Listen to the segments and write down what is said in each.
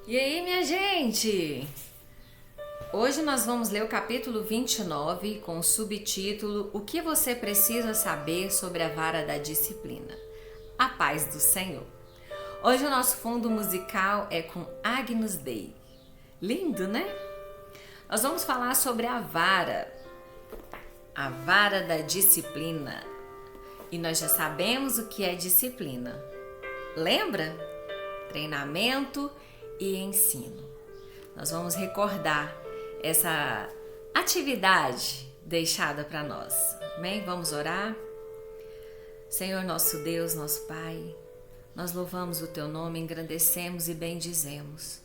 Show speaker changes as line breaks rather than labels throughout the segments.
E aí, minha gente? Hoje nós vamos ler o capítulo 29 com o subtítulo O que você precisa saber sobre a vara da disciplina. A paz do Senhor. Hoje o nosso fundo musical é com Agnus Dei. Lindo, né? Nós vamos falar sobre a vara da disciplina. E nós já sabemos o que é disciplina. Lembra? Treinamento e ensino. Nós vamos recordar essa atividade deixada para nós. Amém? Vamos orar? Senhor nosso Deus, nosso Pai, nós louvamos o Teu nome, engrandecemos e bendizemos.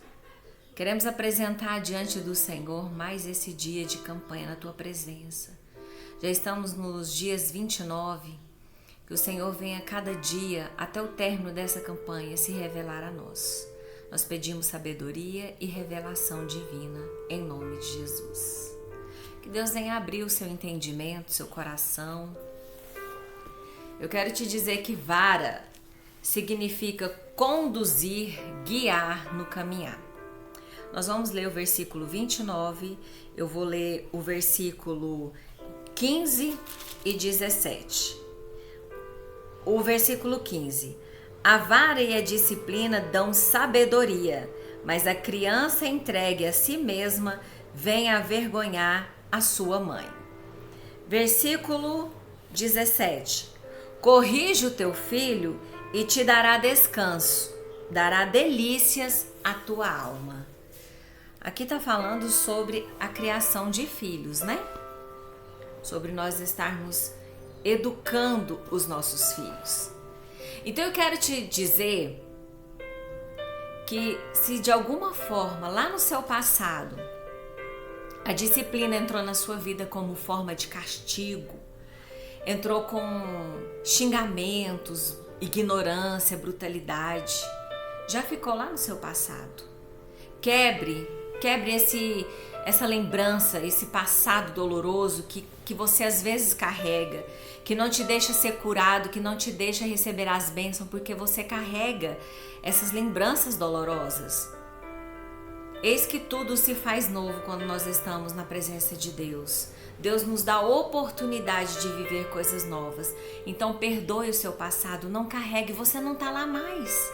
Queremos apresentar diante do Senhor mais esse dia de campanha na Tua presença. Já estamos nos dias 29, que o Senhor venha cada dia até o término dessa campanha se revelar a nós. Nós pedimos sabedoria e revelação divina em nome de Jesus. Que Deus venha abrir o seu entendimento, seu coração. Eu quero te dizer que vara significa conduzir, guiar no caminhar. Nós vamos ler o versículo 29, eu vou ler o versículo 15 e 17. O versículo 15. A vara e a disciplina dão sabedoria, mas a criança entregue a si mesma vem a vergonhar a sua mãe. Versículo 17. Corrige o teu filho e te dará descanso, dará delícias à tua alma. Aqui está falando sobre a criação de filhos, né? Sobre nós estarmos educando os nossos filhos. Então eu quero te dizer que se de alguma forma lá no seu passado a disciplina entrou na sua vida como forma de castigo, entrou com xingamentos, ignorância, brutalidade, já ficou lá no seu passado. Quebre essa lembrança, esse passado doloroso que você às vezes carrega, que não te deixa ser curado, que não te deixa receber as bênçãos, porque você carrega essas lembranças dolorosas. Eis que tudo se faz novo quando nós estamos na presença de Deus. Deus nos dá a oportunidade de viver coisas novas. Então perdoe o seu passado, não carregue, você não está lá mais.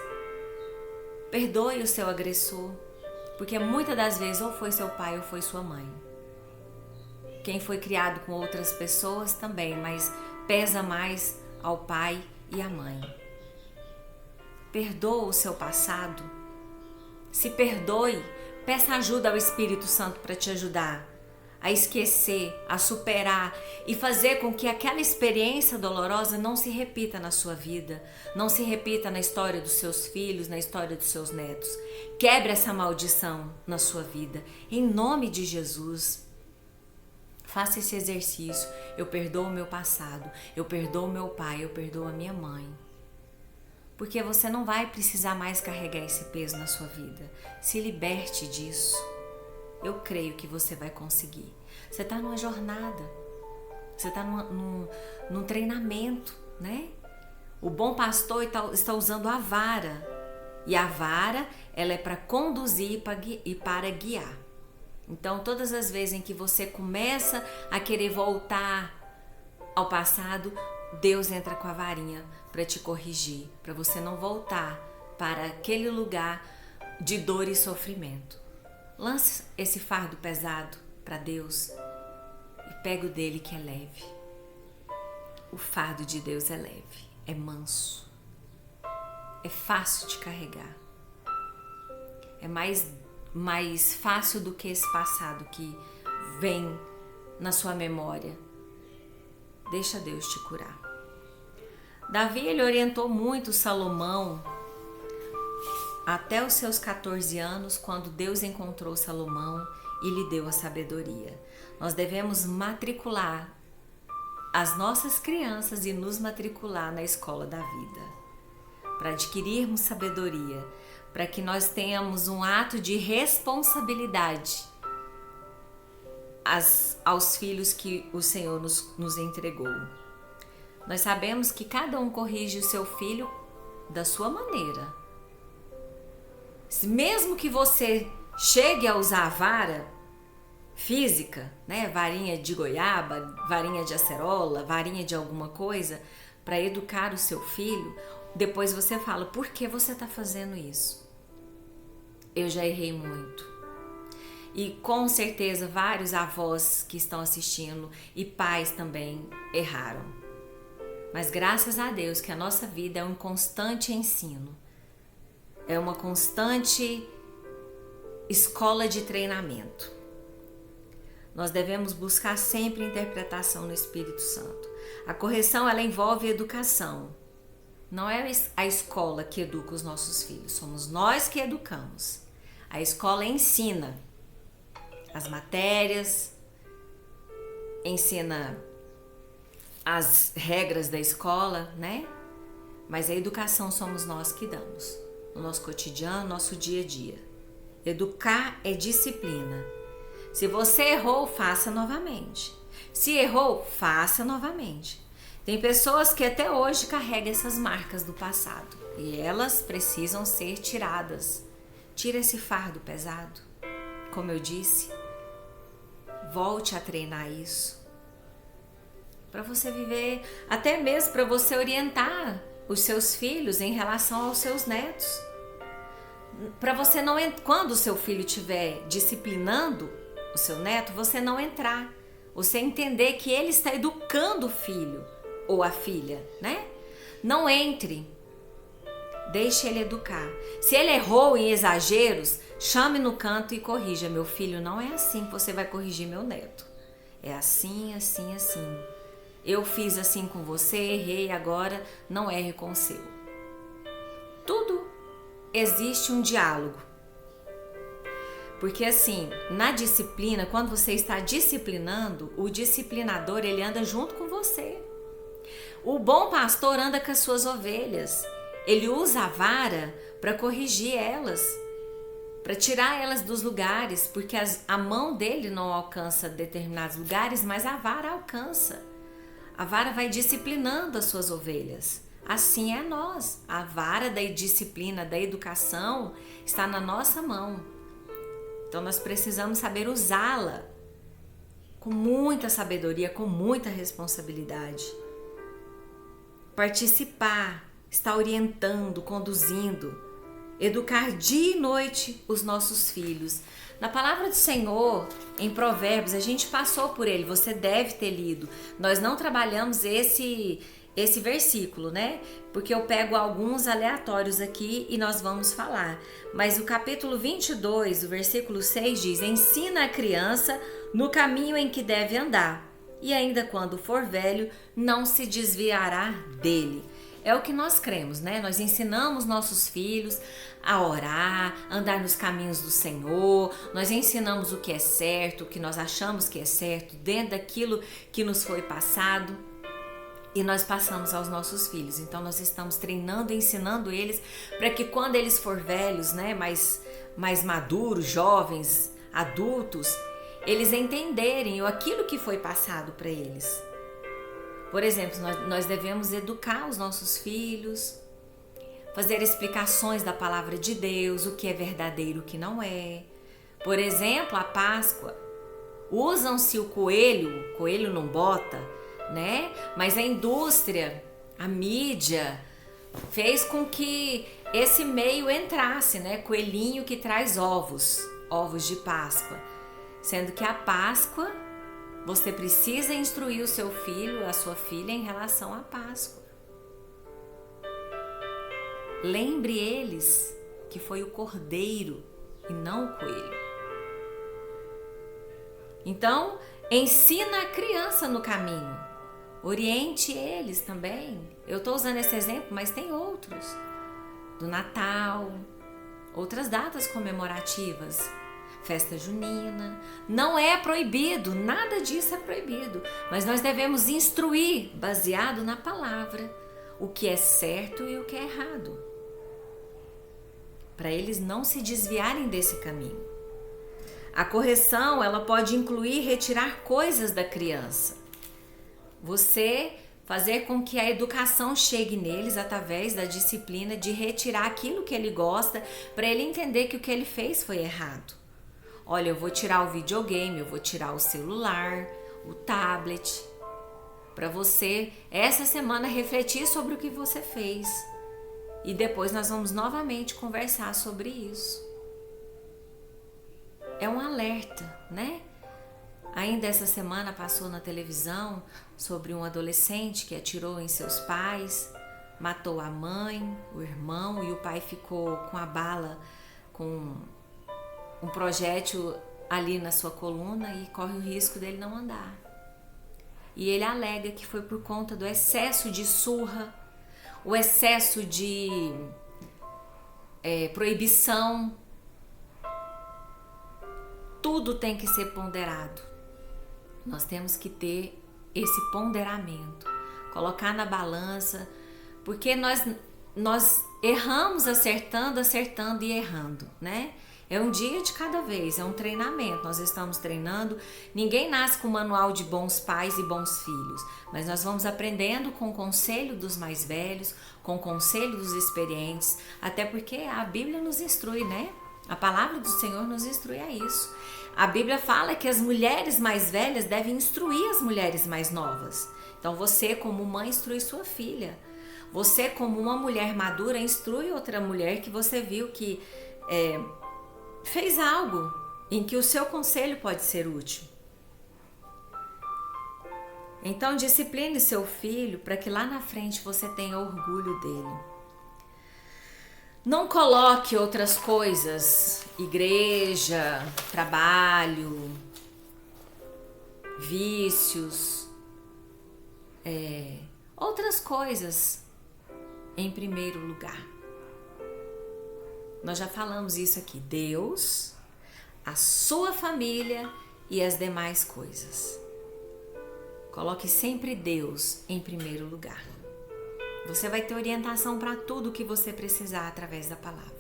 Perdoe o seu agressor, porque muitas das vezes ou foi seu pai ou foi sua mãe. Quem foi criado com outras pessoas também, mas pesa mais ao pai e à mãe. Perdoa o seu passado. Se perdoe, peça ajuda ao Espírito Santo para te ajudar a esquecer, a superar e fazer com que aquela experiência dolorosa não se repita na sua vida, não se repita na história dos seus filhos, na história dos seus netos. Quebre essa maldição na sua vida, em nome de Jesus. Faça esse exercício. Eu perdoo o meu passado, eu perdoo o meu pai, eu perdoo a minha mãe. Porque você não vai precisar mais carregar esse peso na sua vida. Se liberte disso. Eu creio que você vai conseguir. Você está numa jornada, você está num treinamento, né? O bom pastor está usando a vara. E a vara, ela é para conduzir e para guiar. Então, todas as vezes em que você começa a querer voltar ao passado, Deus entra com a varinha para te corrigir, para você não voltar para aquele lugar de dor e sofrimento. Lance esse fardo pesado para Deus e pega o dele que é leve. O fardo de Deus é leve, é manso, é fácil de carregar. É mais fácil do que esse passado que vem na sua memória. Deixa Deus te curar. Davi, ele orientou muito Salomão até os seus 14 anos, quando Deus encontrou Salomão e lhe deu a sabedoria. Nós devemos matricular as nossas crianças e nos matricular na escola da vida, para adquirirmos sabedoria, para que nós tenhamos um ato de responsabilidade aos filhos que o Senhor nos entregou. Nós sabemos que cada um corrige o seu filho da sua maneira. Mesmo que você chegue a usar a vara física, né, varinha de goiaba, varinha de acerola, varinha de alguma coisa, para educar o seu filho, depois você fala, por que você está fazendo isso? Eu já errei muito. E com certeza vários avós que estão assistindo e pais também erraram. Mas graças a Deus que a nossa vida é um constante ensino. É uma constante escola de treinamento. Nós devemos buscar sempre interpretação no Espírito Santo. A correção, ela envolve educação. Não é a escola que educa os nossos filhos, somos nós que educamos. A escola ensina as matérias, ensina as regras da escola, né? Mas a educação somos nós que damos, no nosso cotidiano, no nosso dia a dia. Educar é disciplina. Se você errou, faça novamente. Se errou, faça novamente. Tem pessoas que até hoje carregam essas marcas do passado e elas precisam ser tiradas. Tira esse fardo pesado. Como eu disse, volte a treinar isso. Para você viver, até mesmo para você orientar os seus filhos em relação aos seus netos. Para você não, quando o seu filho estiver disciplinando o seu neto, você não entrar. Você entender que ele está educando o filho ou a filha, né? Não entre. Deixe ele educar. Se ele errou em exageros, chame no canto e corrija. Meu filho, não é assim que você vai corrigir meu neto. É assim, assim, assim. Eu fiz assim com você, errei, agora não erre com o seu. Tudo existe um diálogo. Porque assim, na disciplina, quando você está disciplinando, o disciplinador, ele anda junto com você. O bom pastor anda com as suas ovelhas. Ele usa a vara para corrigir elas, para tirar elas dos lugares, porque a mão dele não alcança determinados lugares, mas a vara alcança. A vara vai disciplinando as suas ovelhas. Assim é nós. A vara da disciplina, da educação, está na nossa mão. Então nós precisamos saber usá-la com muita sabedoria, com muita responsabilidade. Participar, estar orientando, conduzindo, educar dia e noite os nossos filhos. Na palavra do Senhor, em Provérbios, a gente passou por ele, você deve ter lido. Nós não trabalhamos esse versículo, né? Porque eu pego alguns aleatórios aqui e nós vamos falar. Mas o capítulo 22, o versículo 6 diz: ensina a criança no caminho em que deve andar, e ainda quando for velho, não se desviará dele. É o que nós cremos, né? Nós ensinamos nossos filhos a orar, andar nos caminhos do Senhor. Nós ensinamos o que é certo, o que nós achamos que é certo, dentro daquilo que nos foi passado. E nós passamos aos nossos filhos. Então nós estamos treinando e ensinando eles para que quando eles for velhos, né, mais maduros, jovens, adultos, eles entenderem aquilo que foi passado para eles. Por exemplo, nós devemos educar os nossos filhos, fazer explicações da palavra de Deus, o que é verdadeiro, o que não é. Por exemplo, a Páscoa. Usam-se o coelho não bota, né? Mas a indústria, a mídia, fez com que esse meio entrasse, né? Coelhinho que traz ovos de Páscoa. Sendo que a Páscoa, você precisa instruir o seu filho, a sua filha em relação à Páscoa. Lembre eles que foi o cordeiro e não o coelho. Então, ensina a criança no caminho. Oriente eles também. Eu estou usando esse exemplo, mas tem outros. Do Natal, outras datas comemorativas. Festa junina. Não é proibido, nada disso é proibido. Mas nós devemos instruir, baseado na palavra, o que é certo e o que é errado. Para eles não se desviarem desse caminho. A correção, ela pode incluir retirar coisas da criança. Você fazer com que a educação chegue neles através da disciplina de retirar aquilo que ele gosta, para ele entender que o que ele fez foi errado. Olha, eu vou tirar o videogame, eu vou tirar o celular, o tablet, para você essa semana refletir sobre o que você fez. E depois nós vamos novamente conversar sobre isso. É um alerta, né? Ainda essa semana passou na televisão sobre um adolescente que atirou em seus pais, matou a mãe, o irmão, e o pai ficou com a bala, com um projétil ali na sua coluna e corre o risco dele não andar. E ele alega que foi por conta do excesso de surra, o excesso de proibição. Tudo tem que ser ponderado. Nós temos que ter esse ponderamento, colocar na balança, porque nós erramos acertando e errando, né? É um dia de cada vez, é um treinamento, nós estamos treinando. Ninguém nasce com um manual de bons pais e bons filhos, mas nós vamos aprendendo com o conselho dos mais velhos, com o conselho dos experientes, até porque a Bíblia nos instrui, né? A palavra do Senhor nos instrui a isso. A Bíblia fala que as mulheres mais velhas devem instruir as mulheres mais novas. Então você, como mãe, instrui sua filha. Você, como uma mulher madura, instrui outra mulher que você viu que fez algo em que o seu conselho pode ser útil. Então discipline seu filho para que lá na frente você tenha orgulho dele. Não coloque outras coisas, igreja, trabalho, vícios, outras coisas em primeiro lugar. Nós já falamos isso aqui. Deus, a sua família e as demais coisas. Coloque sempre Deus em primeiro lugar. Você vai ter orientação para tudo o que você precisar através da palavra.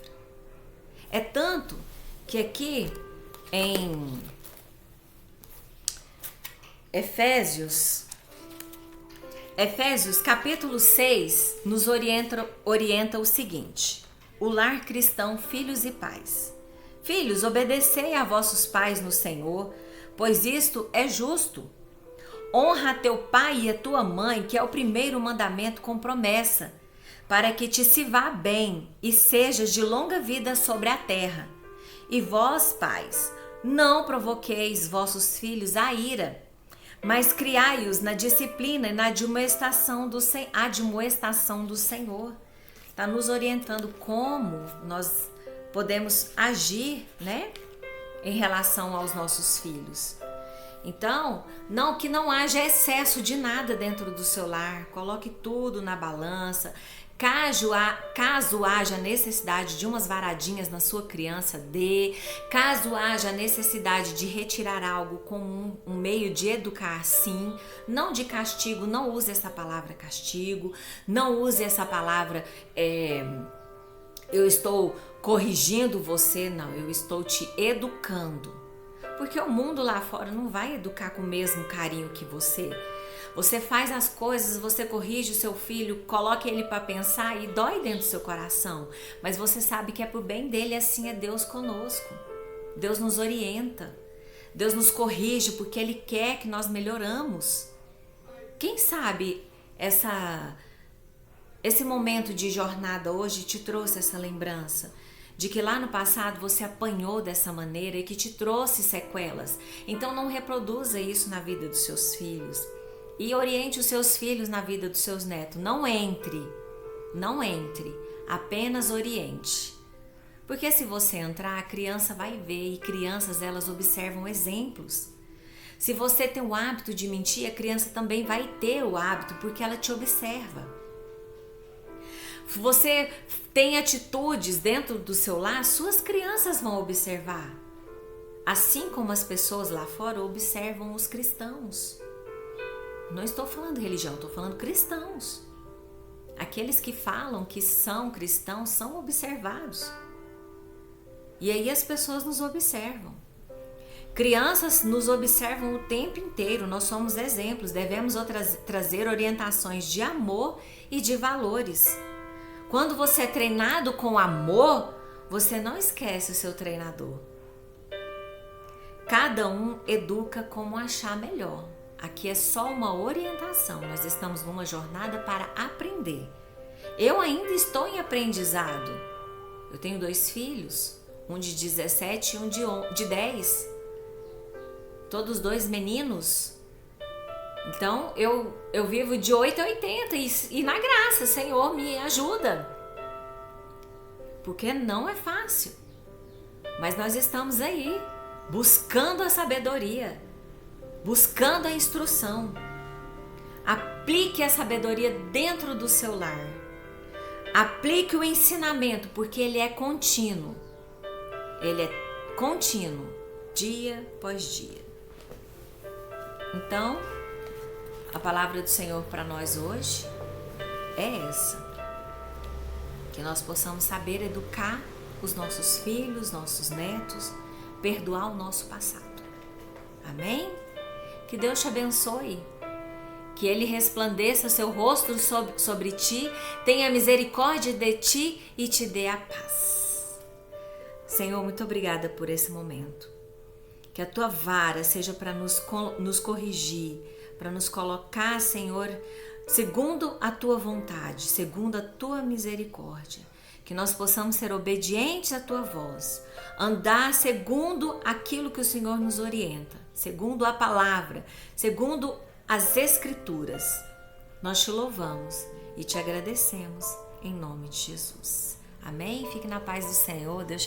É tanto que aqui em Efésios capítulo 6 nos orienta o seguinte: o lar cristão, filhos e pais. Filhos, obedecei a vossos pais no Senhor, pois isto é justo. Honra teu pai e a tua mãe, que é o primeiro mandamento com promessa, para que te se vá bem e sejas de longa vida sobre a terra. E vós, pais, não provoqueis vossos filhos à ira, mas criai-os na disciplina e na admoestação do Senhor. Está nos orientando como nós podemos agir, né, em relação aos nossos filhos. Então, que não haja excesso de nada dentro do seu lar. Coloque tudo na balança. Caso haja necessidade de umas varadinhas na sua criança, dê. Caso haja necessidade de retirar algo como um meio de educar, sim. Não de castigo, não use essa palavra castigo. Não use essa palavra eu estou corrigindo você. Não, eu estou te educando. Porque o mundo lá fora não vai educar com o mesmo carinho que você. Você faz as coisas, você corrige o seu filho, coloca ele para pensar e dói dentro do seu coração. Mas você sabe que é pro bem dele, assim é Deus conosco. Deus nos orienta. Deus nos corrige porque Ele quer que nós melhoramos. Quem sabe esse momento de jornada hoje te trouxe essa lembrança de que lá no passado você apanhou dessa maneira e que te trouxe sequelas. Então não reproduza isso na vida dos seus filhos. E oriente os seus filhos na vida dos seus netos. Não entre, apenas oriente. Porque se você entrar, a criança vai ver, e crianças, elas observam exemplos. Se você tem o hábito de mentir, a criança também vai ter o hábito, porque ela te observa. Você tem atitudes dentro do seu lar, suas crianças vão observar. Assim como as pessoas lá fora observam os cristãos. Não estou falando religião, estou falando cristãos. Aqueles que falam que são cristãos são observados. E aí as pessoas nos observam. Crianças nos observam o tempo inteiro, nós somos exemplos, devemos trazer orientações de amor e de valores. Quando você é treinado com amor, você não esquece o seu treinador. Cada um educa como achar melhor. Aqui é só uma orientação, nós estamos numa jornada para aprender. Eu ainda estou em aprendizado. Eu tenho 2 filhos, um de 17 e um de 10. Todos 2 meninos. Então eu vivo de 8 a 80 e na graça, Senhor, me ajuda. Porque não é fácil. Mas nós estamos aí, buscando a sabedoria, buscando a instrução. Aplique a sabedoria dentro do seu lar. Aplique o ensinamento, porque ele é contínuo. Ele é contínuo, dia após dia. Então, a palavra do Senhor para nós hoje é essa. Que nós possamos saber educar os nossos filhos, nossos netos, perdoar o nosso passado. Amém? Que Deus te abençoe. Que Ele resplandeça seu rosto sobre ti, tenha misericórdia de ti e te dê a paz. Senhor, muito obrigada por esse momento. Que a tua vara seja para nos corrigir, para nos colocar, Senhor, segundo a tua vontade, segundo a tua misericórdia. Que nós possamos ser obedientes à tua voz, andar segundo aquilo que o Senhor nos orienta, segundo a palavra, segundo as Escrituras. Nós te louvamos e te agradecemos em nome de Jesus. Amém? Fique na paz do Senhor. Deus te abençoe.